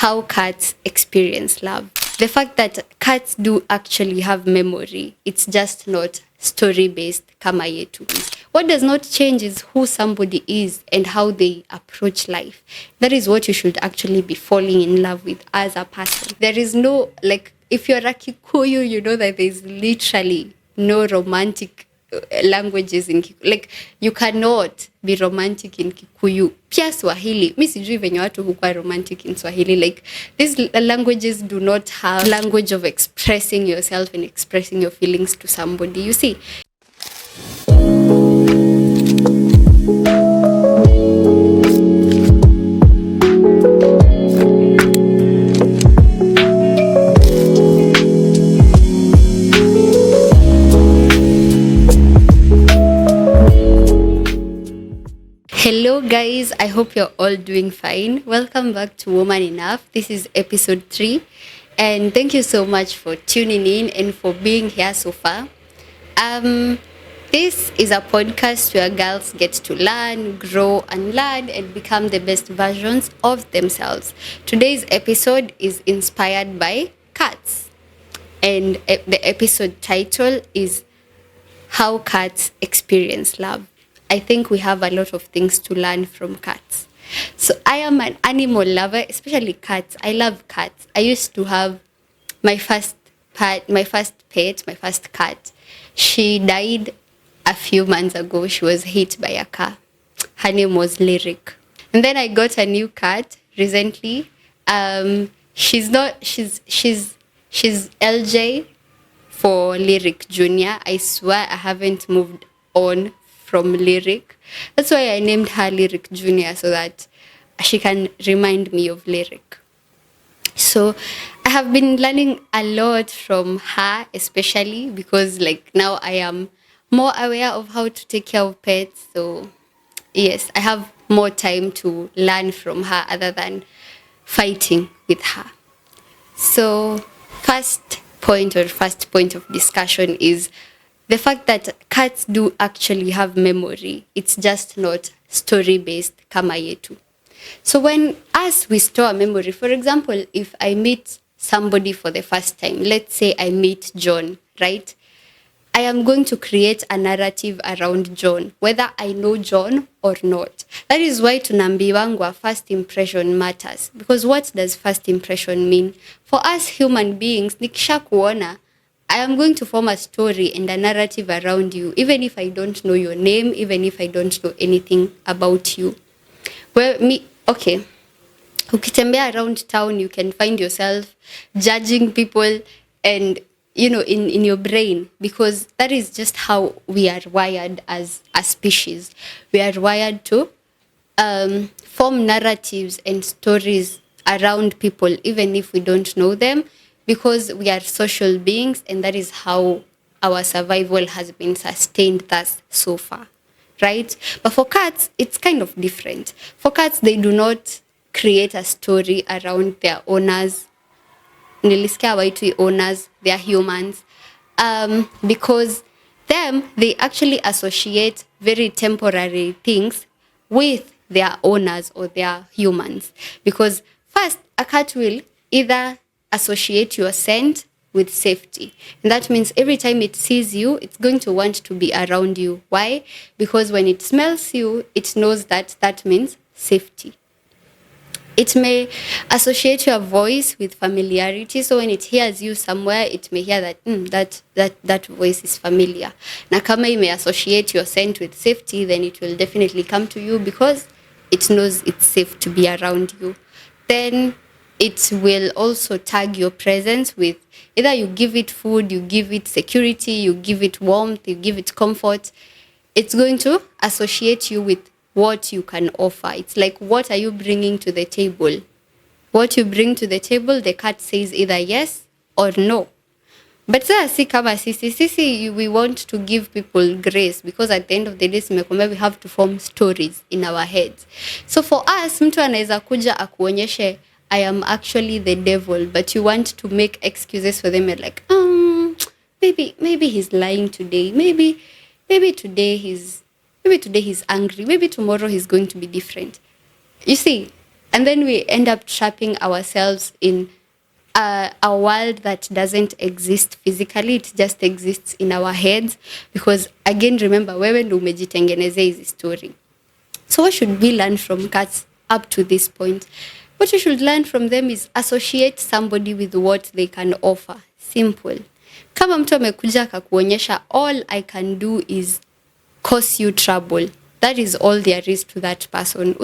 how cats experience love. The fact that cats do actually have memory, it's just not story based kama yetu. What does not change is who somebody is and how they approach life. That is what you should actually be falling in love with as a person. There is no, like, if you're a Kikuyu, you know that there's literally no romantic languages in Kikuyu. Like, you cannot be romantic in Kikuyu. Pia Swahili, mi sijui venye watu hukua romantic in Swahili. Like, these languages do not have language of expressing yourself and expressing your feelings to somebody. You see? Hello guys, I hope you're all doing fine. Welcome back to Woman Enough. This is episode 3 and thank you so much for tuning in and for being here so far. This is a podcast where girls get to learn, grow, unlearn, and become the best versions of themselves. Today's episode is inspired by cats, and the episode title is How Cats Experience Love. I think we have a lot of things to learn from cats. So I am an animal lover, especially cats. I love cats. I used to have my first cat. She died a few months ago. She was hit by a car. Her name was Lyric. And then I got a new cat recently. She's LJ for Lyric Junior. I swear I haven't moved on from Lyric. That's why I named her Lyric Junior, so that she can remind me of Lyric. So I have been learning a lot from her, especially because like now I am more aware of how to take care of pets. So yes, I have more time to learn from her other than fighting with her. So first point of discussion is the fact that cats do actually have memory. It's just not story-based kama yetu. So when we store a memory, for example, if I meet somebody for the first time, let's say I meet John, right? I am going to create a narrative around John, whether I know John or not. That is why tunaambiwangwa first impression matters. Because what does first impression mean? For us human beings, nikisha kuona, I am going to form a story and a narrative around you, even if I don't know your name, even if I don't know anything about you. Ukitembea around town, you can find yourself judging people and, in your brain, because that is just how we are wired as a species. We are wired to form narratives and stories around people, even if we don't know them, because we are social beings, and that is how our survival has been sustained thus so far, right? But for cats, it's kind of different. For cats, they do not create a story around their owners. Nilisikia waitwi owners, they are humans. Because they actually associate very temporary things with their owners or their humans. Because first, a cat will either associate your scent with safety. And that means every time it sees you, it's going to want to be around you. Why? Because when it smells you, it knows that means safety. It may associate your voice with familiarity. So when it hears you somewhere, it may hear that voice is familiar. Na kama it may associate your scent with safety, then it will definitely come to you because it knows it's safe to be around you. Then it will also tag your presence with either you give it food, you give it security, you give it warmth, you give it comfort. It's going to associate you with what you can offer. It's like, what are you bringing to the table? What you bring to the table, the cat says either yes or no. But si kama sisi, we want to give people grace, because at the end of the day, we have to form stories in our heads. So for us, mtu anaweza kuja akuonyeshe I am actually the devil, but you want to make excuses for them. You're like, maybe he's lying today. Maybe today he's angry. Maybe tomorrow he's going to be different. You see, And then we end up trapping ourselves in a world that doesn't exist physically. It just exists in our heads. Because again, remember, wewe ndo umejitengenezea hizi story. So what should we learn from cats up to this point? What we should learn from them is associate somebody with what they can offer. Simple. Kama mtu amekuja akakuonyesha all I can do is cause you trouble, that is all there is to that person.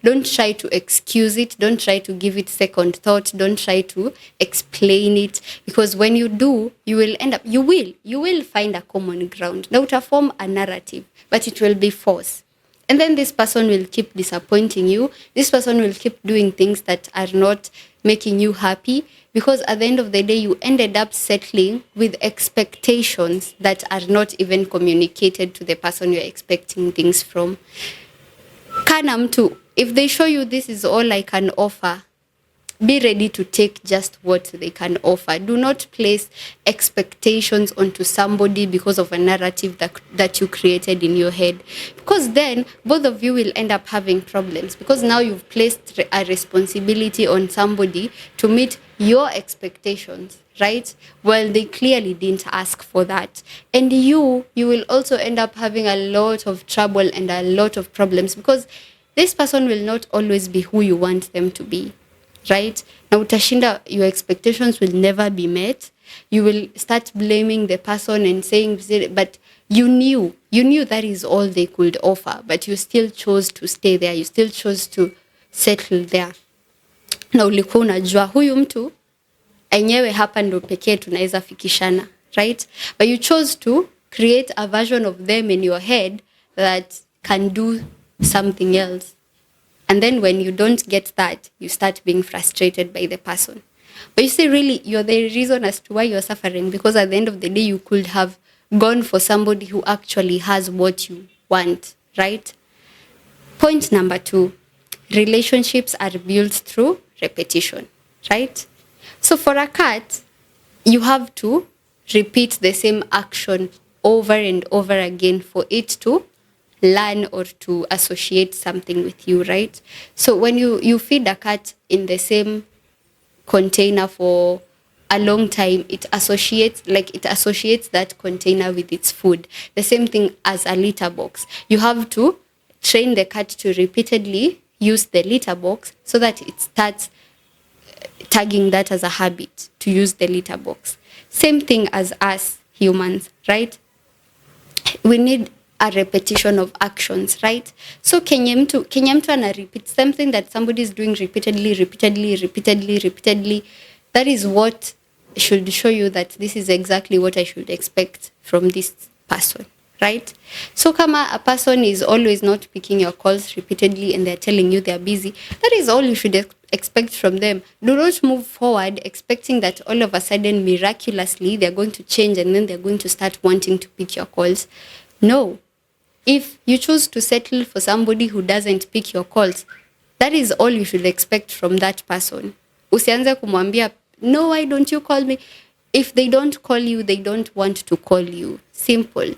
Don't try to excuse it. Don't try to give it second thought. Don't try to explain it. Because when you do, you will find a common ground. Now to form a narrative, but it will be false. And then this person will keep disappointing you. This person will keep doing things that are not making you happy, because at the end of the day, you ended up settling with expectations that are not even communicated to the person you're expecting things from. Kana mtu, if they show you this is all I can offer, be ready to take just what they can offer. Do not place expectations onto somebody because of a narrative that you created in your head. Because then both of you will end up having problems, because now you've placed a responsibility on somebody to meet your expectations, right? Well, they clearly didn't ask for that. And you will also end up having a lot of trouble and a lot of problems, because this person will not always be who you want them to be. Right? Now utashinda, your expectations will never be met. You will start blaming the person and saying, but you knew that is all they could offer, but you still chose to stay there. You still chose to settle there. Na ulikuwa unajua huyu mtu enyewe hapa ndo pekee tunaweza fikishana, right? But you chose to create a version of them in your head that can do something else. And then when you don't get that, you start being frustrated by the person. But you see, really, you're the reason as to why you're suffering, because at the end of the day, you could have gone for somebody who actually has what you want, right? Point number 2, relationships are built through repetition, right? So for a cat, you have to repeat the same action over and over again for it to learn or to associate something with you, right? So when you feed a cat in the same container for a long time, it associates that container with its food. The same thing as a litter box. You have to train the cat to repeatedly use the litter box so that it starts tagging that as a habit to use the litter box. Same thing as us humans, right? We need a repetition of actions, right? So kenye mtu ana repeat something that somebody is doing repeatedly, that is what should show you that this is exactly what I should expect from this person, right? So kama a person is always not picking your calls repeatedly and they're telling you they're busy, that is all you should expect from them. Do not move forward expecting that all of a sudden miraculously they're going to change and then they're going to start wanting to pick your calls. No. If you choose to settle for somebody who doesn't pick your calls, that is all you should expect from that person. Usianze kumwambia, no, why don't you call me? If they don't call you, they don't want to call you. Simple.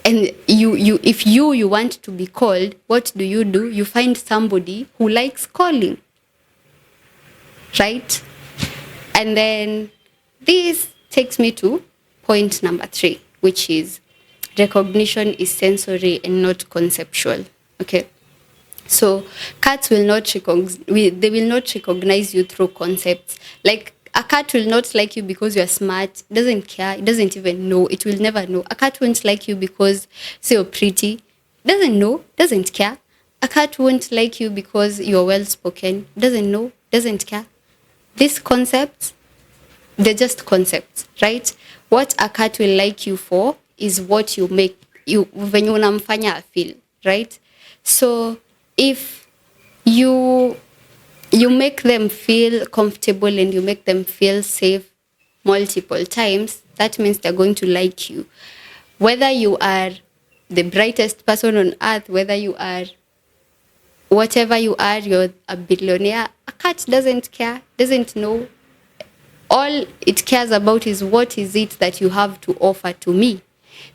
And if you want to be called, what do? You find somebody who likes calling. Right? And then this takes me to point number 3, which is recognition is sensory and not conceptual. Okay. So cats will not recognize you through concepts. Like a cat will not like you because you're smart. It doesn't care. It doesn't even know. It will never know. A cat won't like you because, say, you're pretty. Doesn't know. Doesn't care. A cat won't like you because you're well spoken. Doesn't know. Doesn't care. These concepts, they're just concepts, right? What a cat will like you for is what you make you venye unamfanya feel, right? So if you make them feel comfortable and you make them feel safe multiple times, that means they're going to like you. Whether you are the brightest person on earth, whether you are whatever you are, you're a billionaire, a cat doesn't care, doesn't know. All it cares about is what is it that you have to offer to me.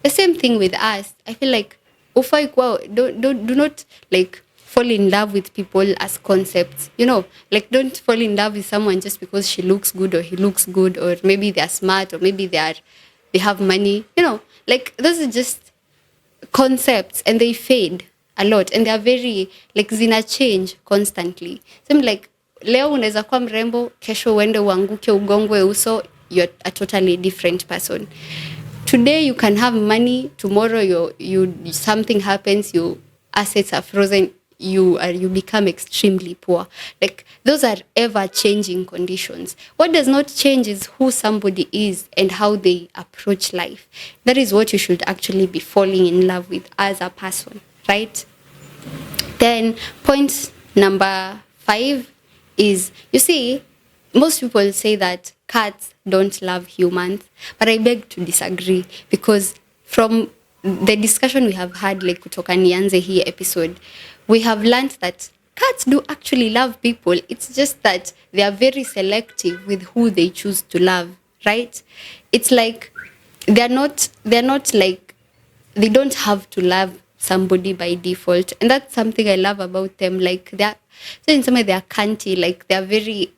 The same thing with us. I feel like do not like fall in love with people as concepts. Like don't fall in love with someone just because she looks good or he looks good, or maybe they're smart, or maybe they have money. Like those are just concepts, and they fade a lot, and they're very like zina change constantly. Same like leo unaweza kuwa mrembo, kesho uende uanguke ugongwe uso, you're a totally different person. Today you can have money, tomorrow you something happens, your assets are frozen, you become extremely poor. Like those are ever changing conditions. What does not change is who somebody is and how they approach life. That is what you should actually be falling in love with as a person, right? Then point number 5 is, you see, most people say that cats don't love humans, but I beg to disagree, because from the discussion we have had, like kutoka nianze hii episode, we have learned that cats do actually love people. It's just that they are very selective with who they choose to love, right? It's like they're not like, they don't have to love somebody by default, and that's something I love about them. Like they're, so in some way they're canty, like they're very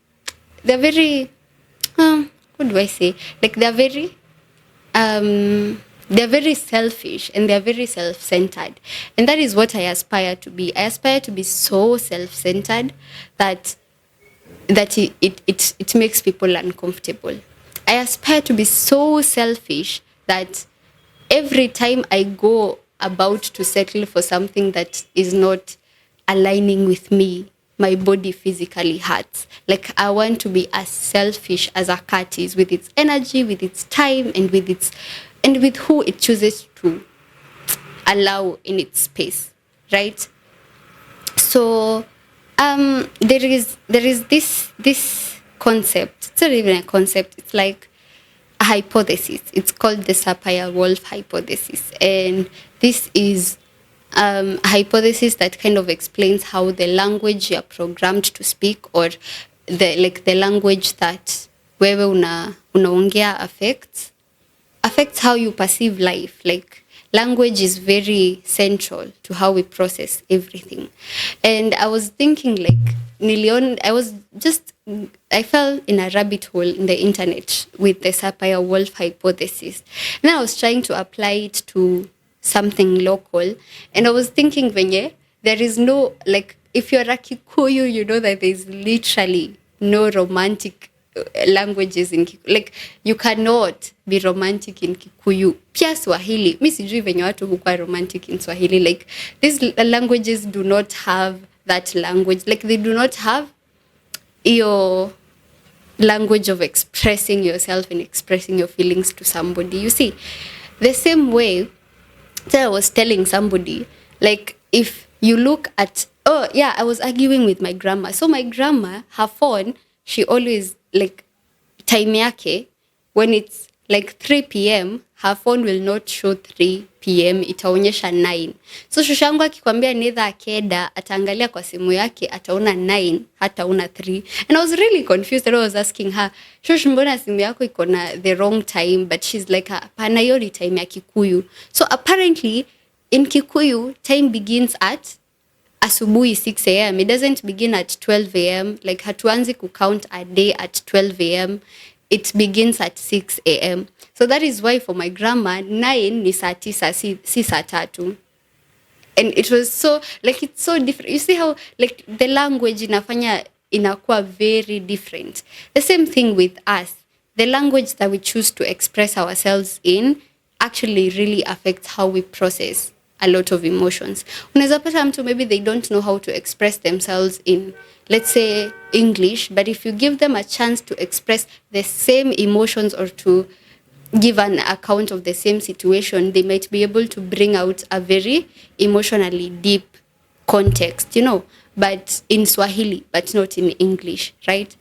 what do I say? Like they're very selfish, and they're very self-centered. And that is what I aspire to be. I aspire to be so self-centered that it makes people uncomfortable. I aspire to be so selfish that every time I go about to settle for something that is not aligning with me, my body physically hurts. Like I want to be as selfish as a cat is, with its energy, with its time, and with who it chooses to allow in its space, right? So there is this concept. It's not even a concept. It's like a hypothesis. It's called the Sapir-Whorf hypothesis, and this is a hypothesis that kind of explains how the language you're programmed to speak, or the language that wewe unaongea affects how you perceive life. Like language is very central to how we process everything. And I was thinking, like, I fell in a rabbit hole in the internet with the Sapir-Whorf hypothesis. And I was trying to apply it to something local. And I was thinking, venye, there is no, like, if you're a Kikuyu, you know that there's literally no romantic languages in Kikuyu. Like, you cannot be romantic in Kikuyu. Pia Swahili. Mi sijui venye watu hukua romantic in Swahili. Like, these languages do not have that language. Like, they do not have your language of expressing yourself and expressing your feelings to somebody. You see, the same way, so I was telling somebody, like, if you look at, I was arguing with my grandma. So my grandma, her phone, she always, like, time yake, when it's like 3 p.m., her phone will not show 3 p.m., itaonyesha 9. So shushangu akikwambia neither akeda, ataangalia kwa simu yake, ataona 9, hataona 3. And I was really confused, and I was asking her, shushu mbona simu yako iko na the wrong time? But she's like, hapana, hiyo ni time ya Kikuyu. So apparently, in Kikuyu, time begins at asubuhi 6 a.m. It doesn't begin at 12 a.m. Like hatuanzi count a day at 12 a.m. It begins at 6 a.m. So that is why for my grandma, 9 ni saa 9, si saa 3. And it was so, like, it's so different. You see how, like, the language inafanya inakuwa very different. The same thing with us. The language that we choose to express ourselves in actually really affects how we process a lot of emotions. Unaweza pata mtu, maybe they don't know how to express themselves in, let's say, English, but if you give them a chance to express the same emotions or to give an account of the same situation, they might be able to bring out a very emotionally deep context, but in Swahili, but not in English, right?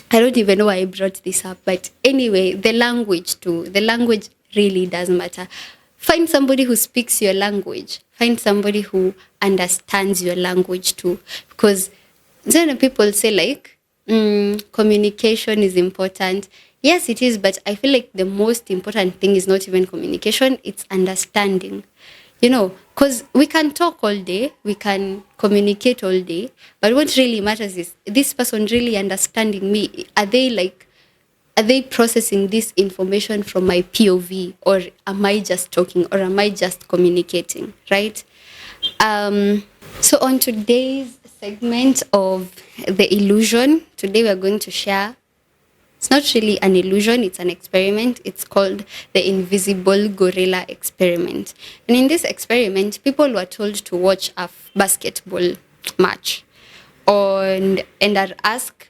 I don't even know why I brought this up, but anyway, the language really does matter. Find somebody who speaks your language. Find somebody who understands your language too. Because then people say, like, communication is important. Yes, it is, but I feel like the most important thing is not even communication, it's understanding. Because we can talk all day, we can communicate all day, but what really matters is this person really understanding me. Are they processing this information from my POV, or am I just talking, or am I just communicating, right? So on today's segment of the illusion, today we're going to share, it's not really an illusion, it's an experiment. It's called the Invisible Gorilla Experiment. And in this experiment, people were told to watch a basketball match and are asked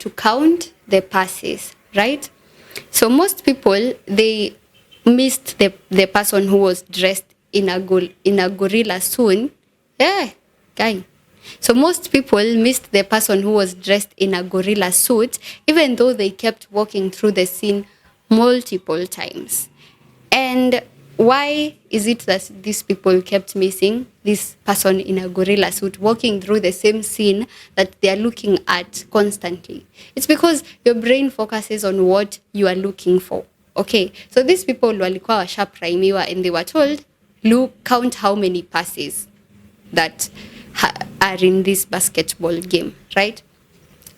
to count the passes, right? So most people, they missed the person who was dressed in a gorilla suit. Yeah, guy. So most people missed the person who was dressed in a gorilla suit, even though they kept walking through the scene multiple times. And why is it that these people kept missing this person in a gorilla suit walking through the same scene that they are looking at constantly? It's because your brain focuses on what you are looking for. Okay, so these people walikuwa washaprimiwa and they were told, look, count how many passes that are in this basketball game, right?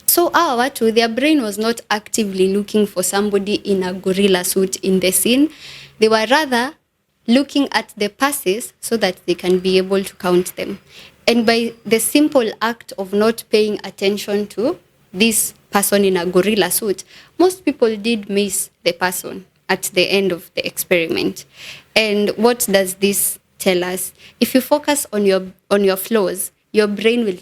So our watu, their brain was not actively looking for somebody in a gorilla suit in the scene. They were rather looking at the passes so that they can be able to count them. And by the simple act of not paying attention to this person in a gorilla suit, most people did miss the person at the end of the experiment. And what does this tell us? If you focus on your flaws, your brain will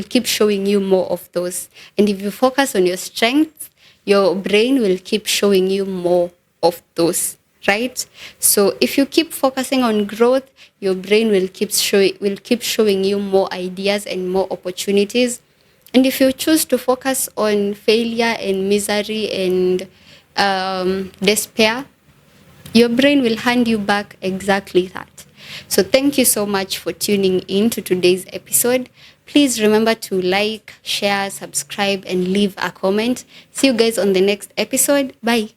keep showing you more of those. And if you focus on your strengths, your brain will keep showing you more of those, right? So if you keep focusing on growth, your brain will keep showing you more ideas and more opportunities. And if you choose to focus on failure and misery and despair, your brain will hand you back exactly that. So thank you so much for tuning in to today's episode. Please remember to like, share, subscribe, and leave a comment. See you guys on the next episode. Bye.